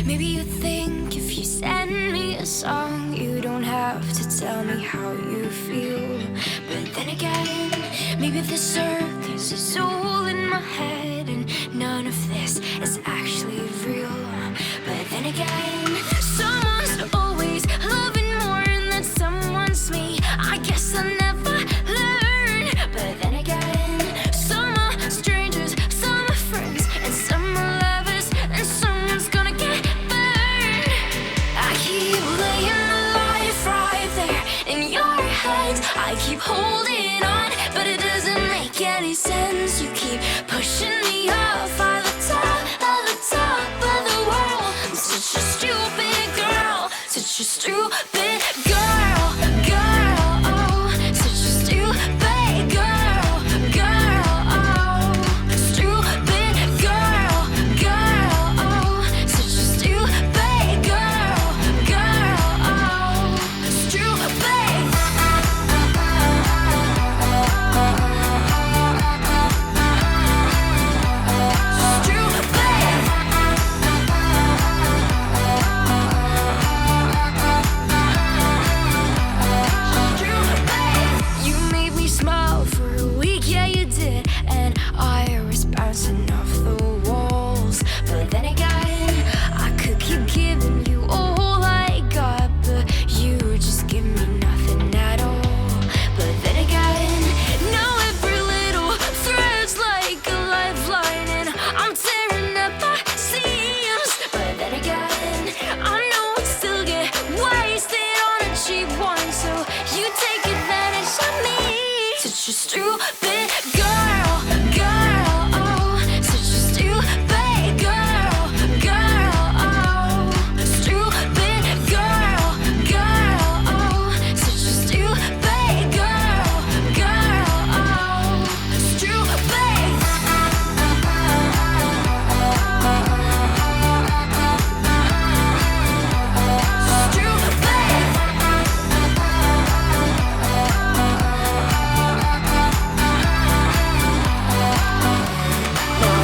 Maybe you think if you send me a song, you don't have to tell me how you feel. But then again, maybe the circus is all in my head, and none of this is actually real. But then again, someone's always loving more than someone's me. I guess I'll never learn. But then again, some are strangers, some are friends, and some are lovers, and someone's gonna get burned. I keep laying my life right there in your hands. I keep holding on, but it doesn't make any sense. You keep pushing me off of the top of the world. I'm such a stupid girl, such a stupid girl, oh, such a stupid girl, oh, stupid girl, oh, such a stupid girl, oh, stupid. You made me smile for a week, yeah you did, and I was bouncing off the walls. But then again, I could keep giving you all I got, but you just give me nothing at all. But then again, now every little thread's like a lifeline, and I'm tearing at the seams. But then again, I know I still get wasted on a cheap one, so you take advantage of me. Such a stupid girl, oh, such a stupid girl, oh, stupid girl, oh, such a stupid girl, oh, stupid.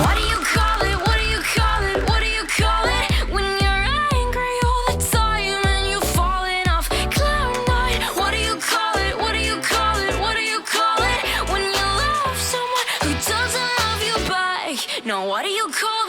What do you call it? What do you call it? What do you call it? When you're angry all the time and you're falling off cloud nine. What do you call it? What do you call it? What do you call it? When you love someone who doesn't love you back. No, what do you call